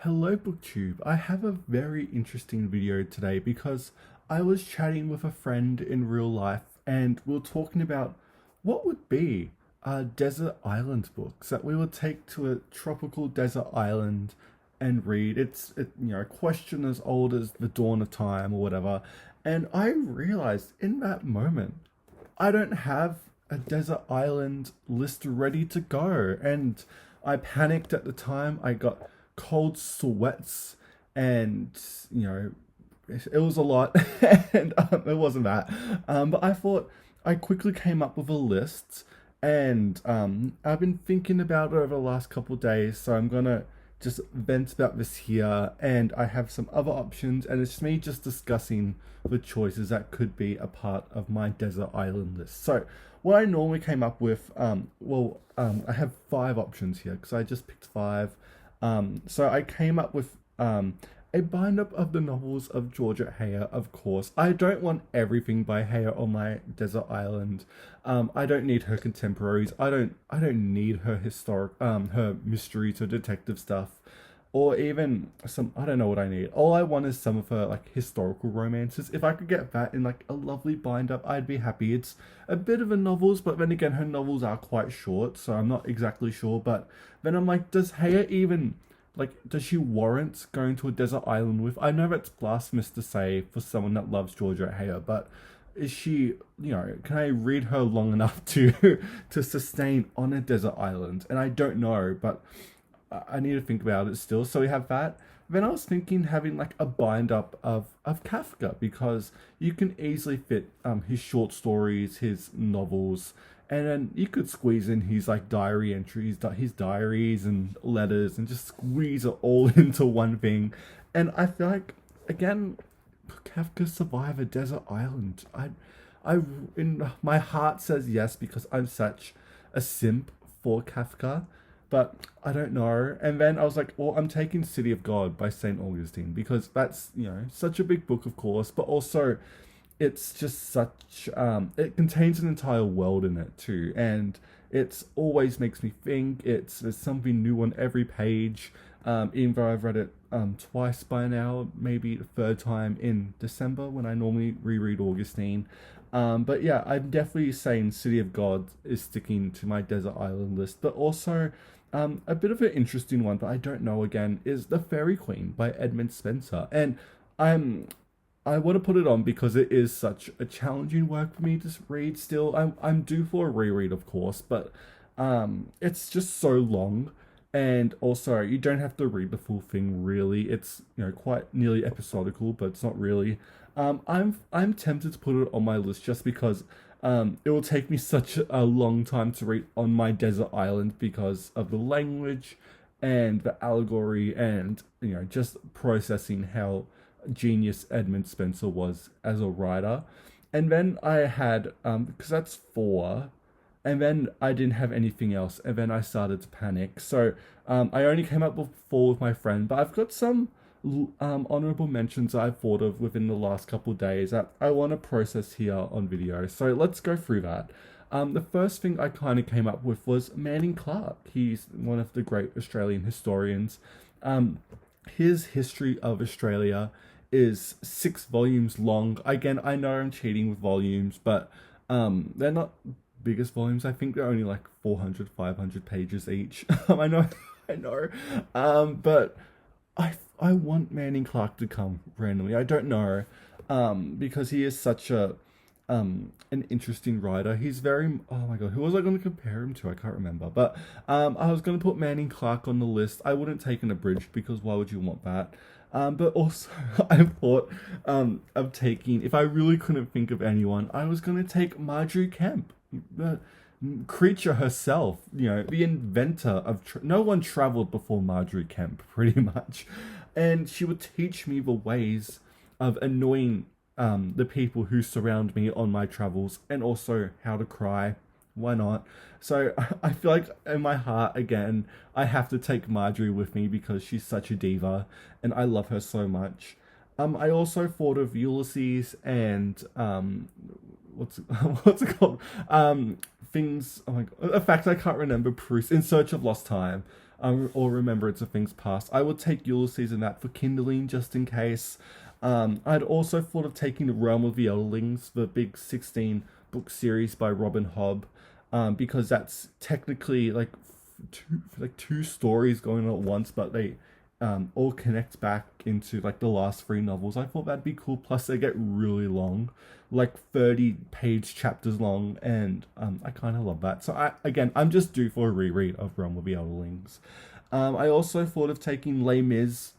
Hello BookTube. I have a very interesting video today because I was chatting with a friend in real life and we were talking about what would be desert island books that we would take to a tropical desert island and read. A question as old as the dawn of time or whatever. And I realized in that moment I don't have a desert island list ready to go. And I panicked at the time. I got cold sweats and, you know, it was a lot. And it wasn't that. But I thought I quickly came up with a list and I've been thinking about it over the last couple of days. So I'm going to just vent about this here, and I have some other options, and it's me just discussing the choices that could be a part of my desert island list. So, what I normally came up with, I have five options here because I just picked five. So I came up with a bind up of the novels of Georgia Heyer, of course. I don't want everything by Heyer on my desert island. I don't need her contemporaries. I don't need her historic her mysteries or detective stuff. Or even some, I don't know what I need. All I want is some of her like historical romances. If I could get that in like a lovely bind up, I'd be happy. It's a bit of a novels, but then again her novels are quite short, so I'm not exactly sure. But then I'm like, does Heyer even like, does she warrant going to a desert island with? I know that's blasphemous to say for someone that loves Georgia Heyer, but is she, can I read her long enough to to sustain on a desert island? And I don't know, but I need to think about it still. So we have that. Then I was thinking having like a bind up of Kafka because you can easily fit his short stories, his novels, and then you could squeeze in his like diary entries, his diaries and letters, and just squeeze it all into one thing. And I feel like again, Kafka survive a desert island. In my heart says yes because I'm such a simp for Kafka, but I don't know. And then I was like, well, I'm taking City of God by St. Augustine because that's, such a big book, of course, but also it's just such, it contains an entire world in it too. And it's always makes me think. There's something new on every page. Even though I've read it twice by now, maybe the third time in December when I normally reread Augustine. But yeah, I'm definitely saying City of God is sticking to my desert island list. But also, a bit of an interesting one, but I don't know again, is The Fairy Queen by Edmund Spenser. And I'm I want to put it on because it is such a challenging work for me to read still. I'm due for a reread, of course, but it's just so long. And also, you don't have to read the full thing really. It's quite nearly episodical, but it's not really. I'm tempted to put it on my list just because it will take me such a long time to read on my desert island because of the language and the allegory and just processing how genius Edmund Spenser was as a writer. And then I had because that's four, and then I didn't have anything else, and then I started to panic. So I only came up with four with my friend, but I've got some honorable mentions I've thought of within the last couple of days that I want to process here on video. So let's go through that. The first thing I kind of came up with was Manning Clark. He's one of the great Australian historians. Um, his History of Australia is 6 volumes long. Again, I know I'm cheating with volumes, but they're not biggest volumes. I think they're only like 400, 500 pages each. I know, I know. But I want Manning Clark to come randomly. I don't know, because he is such a an interesting writer. He's very, oh my god, who was I going to compare him to? I can't remember. But I was going to put Manning Clark on the list. I wouldn't take an abridged because why would you want that? But also, I thought of taking, if I really couldn't think of anyone, I was going to take Marjorie Kemp, the creature herself, the inventor of. No one traveled before Marjorie Kemp, pretty much. And she would teach me the ways of annoying the people who surround me on my travels and also how to cry. Why not? So I feel like in my heart, again, I have to take Marjorie with me because she's such a diva and I love her so much. I also thought of Ulysses and what's what's it called? Things. Oh my god! A fact I can't remember. Proust in Search of Lost Time. or Remembrance of Things Past. I would take Ulysses and that for Kindling just in case. I'd also thought of taking The Realm of the Elderlings, the big 16 book series by Robin Hobb, because that's technically two stories going on at once, but they all connect back into like the last three novels. I thought that'd be cool. Plus, they get really long, like 30-page chapters long, and I kind of love that. So I'm just due for a reread of Realm of the Elderlings. I also thought of taking Les Mis.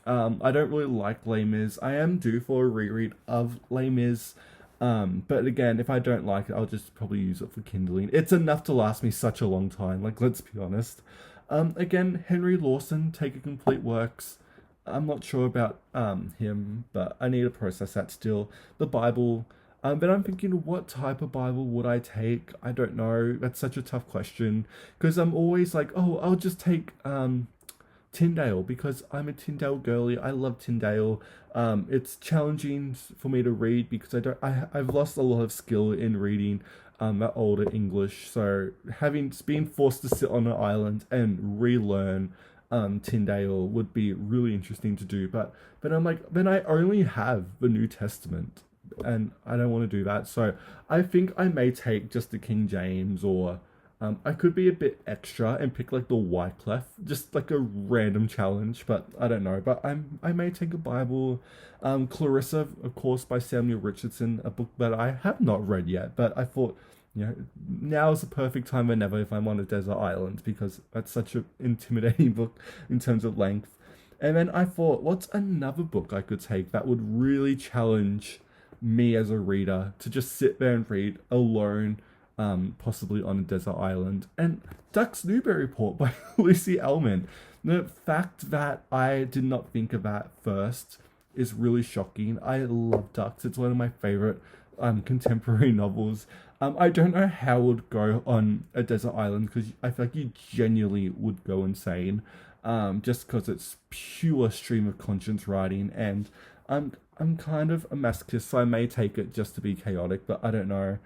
I don't really like Les Mis. I am due for a reread of Les Mis. But again, if I don't like it, I'll just probably use it for Kindling. It's enough to last me such a long time, like, let's be honest. Again, Henry Lawson, Take a Complete Works. I'm not sure about him, but I need to process that still. The Bible. But I'm thinking, what type of Bible would I take? I don't know. That's such a tough question. Because I'm always like, oh, I'll just take Tyndale, because I'm a Tyndale girly. I love Tyndale. It's challenging for me to read because I've lost a lot of skill in reading that older English. So being forced to sit on an island and relearn Tyndale would be really interesting to do. But I'm like, then I only have the New Testament, and I don't want to do that. So I think I may take just the King James, or I could be a bit extra and pick like the Wycliffe, just like a random challenge, but I don't know. But I may take a Bible. Clarissa, of course, by Samuel Richardson, a book that I have not read yet, but I thought, now is the perfect time than ever if I'm on a desert island, because that's such an intimidating book in terms of length. And then I thought, what's another book I could take that would really challenge me as a reader to just sit there and read alone, possibly on a desert island? And Duck's Newberry Report by Lucy Ellmann. The fact that I did not think of that first is really shocking. I love Ducks. It's one of my favorite contemporary novels. I don't know how it would go on a desert island, because I feel like you genuinely would go insane, just because it's pure stream of conscience writing, and I'm kind of a masochist, so I may take it just to be chaotic, but I don't know.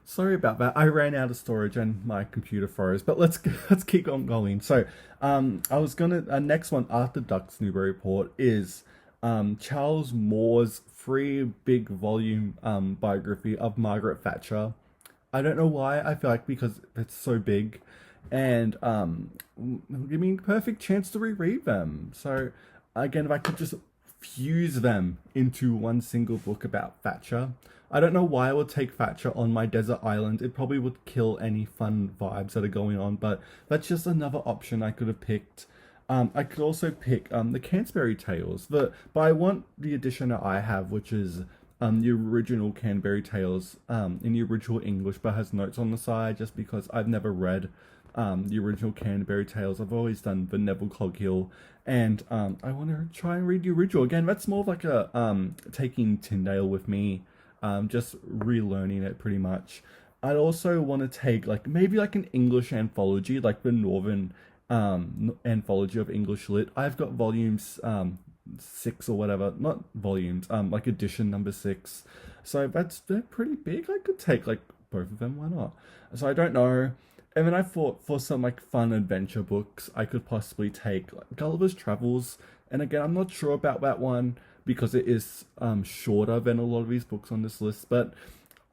Sorry about that. I ran out of storage and my computer froze, but let's keep on going. So, I was gonna next one after Duck's Newberry Report is Charles Moore's free big volume biography of Margaret Thatcher. I don't know why. I feel like because it's so big, and give me a perfect chance to reread them. So again, if I could just fuse them into one single book about Thatcher. I don't know why I would take Thatcher on my desert island. It probably would kill any fun vibes that are going on, but that's just another option I could have picked. I could also pick the Canterbury Tales, but I want the edition that I have, which is the original Canterbury Tales in the original English, but has notes on the side, just because I've never read the original Canterbury Tales. I've always done the Neville Coghill, and I want to try and read the original again. That's more of like a taking Tyndale with me, just relearning it pretty much. I'd also want to take maybe an English anthology, like the Northern anthology of English lit. I've got volumes 6 or whatever, not volumes, like edition number 6. So they're pretty big. I could take both of them. Why not? So I don't know. And then I thought for some fun adventure books, I could possibly take Gulliver's Travels. And again, I'm not sure about that one because it is shorter than a lot of these books on this list. But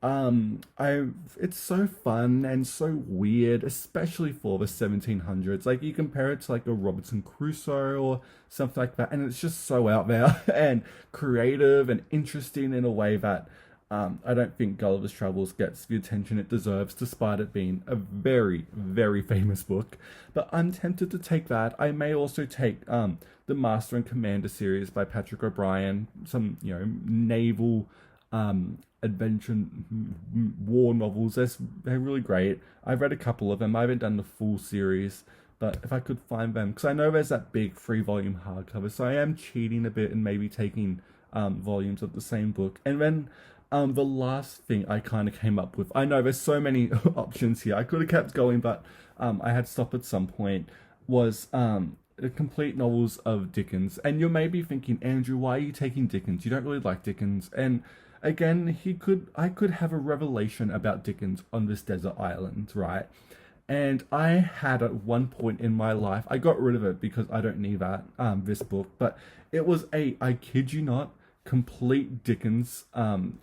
it's so fun and so weird, especially for the 1700s. You compare it to a Robinson Crusoe or something like that, and it's just so out there and creative and interesting in a way that I don't think Gulliver's Travels gets the attention it deserves, despite it being a very, very famous book. But I'm tempted to take that. I may also take the Master and Commander series by Patrick O'Brian, some naval adventure war novels. They're really great. I've read a couple of them. I haven't done the full series, but if I could find them, because I know there's that big 3-volume hardcover, so I am cheating a bit and maybe taking volumes of the same book. And then the last thing I kind of came up with, I know there's so many options here, I could have kept going, but I had to stop at some point, was the complete novels of Dickens. And you may be thinking, Andrew, why are you taking Dickens? You don't really like Dickens. And again, I could have a revelation about Dickens on this desert island, right? And I had at one point in my life, I got rid of it because I don't need that, this book, but it was I kid you not, complete Dickens,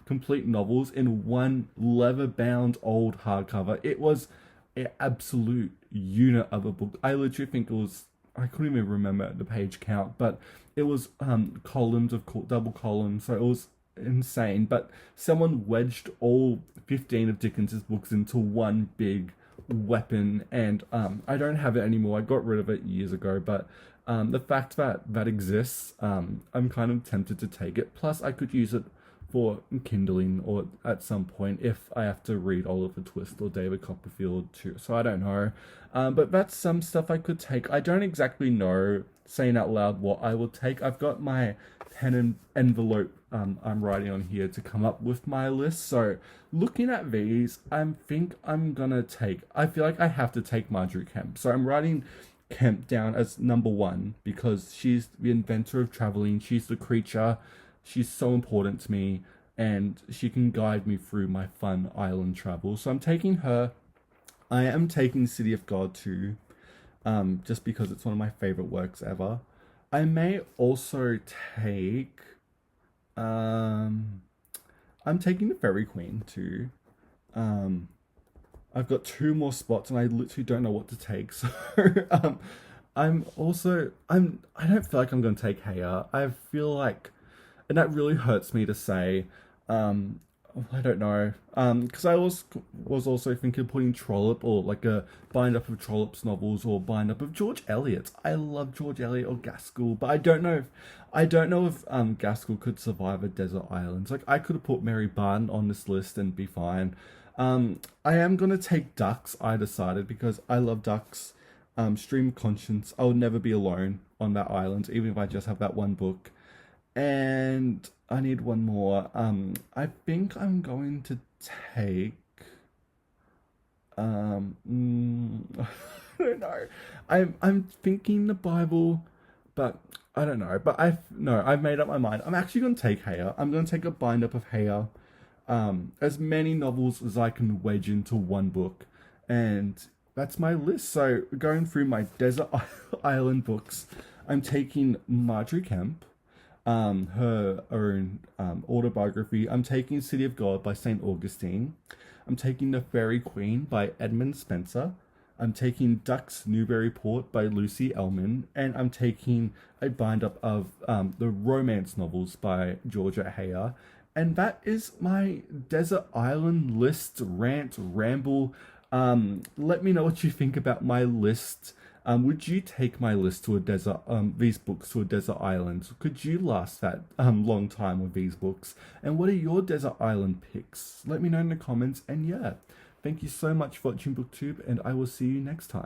complete novels in one leather bound old hardcover. It was an absolute unit of a book. I literally think it was, I couldn't even remember the page count, but it was columns of double columns, so it was insane. But someone wedged all 15 of Dickens's books into one big weapon, and I don't have it anymore. I got rid of it years ago, but the fact that that exists, I'm kind of tempted to take it. Plus, I could use it for Kindling or at some point if I have to read Oliver Twist or David Copperfield too. So I don't know. But that's some stuff I could take. I don't exactly know, saying out loud, what I will take. I've got my pen and envelope I'm writing on here to come up with my list. So looking at these, I think I'm gonna take, I feel like I have to take Marjorie Kemp. So I'm writing Kemp down as number one because she's the inventor of traveling. She's the creature. She's so important to me, and she can guide me through my fun island travel. So I'm taking her. I am taking City of God too, just because it's one of my favorite works ever. I may also take. Um, I'm taking the Fairy Queen too. Um, I've got two more spots, and I literally don't know what to take. So, I'm also. I don't feel like I'm going to take Heya. I feel like, and that really hurts me to say. Um, I don't know. Because I was also thinking of putting Trollope or like a bind up of Trollope's novels or bind up of George Eliot's. I love George Eliot or Gaskell, but I don't know if Gaskell could survive a desert island. Like I could have put Mary Barton on this list and be fine. I am gonna take Ducks. I decided because I love Ducks. Stream of Conscience. I would never be alone on that island, even if I just have that one book. And I need one more. I think I'm going to take. I don't know. I'm thinking the Bible, but I don't know. But I've made up my mind. I'm actually going to take Heya. I'm going to take a bind up of Heya. As many novels as I can wedge into one book, and that's my list. So going through my desert island books, I'm taking Marjorie Kemp, her own autobiography. I'm taking City of God by St. Augustine. I'm taking The Fairy Queen by Edmund Spenser. I'm taking Ducks Newburyport by Lucy Ellmann. And I'm taking a bind up of the romance novels by Georgia Heyer. And that is my desert island list rant ramble. Let me know what you think about my list. Would you take my list to a desert, these books to a desert island? Could you last that long time with these books? And what are your desert island picks? Let me know in the comments. And yeah, thank you so much for watching BookTube, and I will see you next time.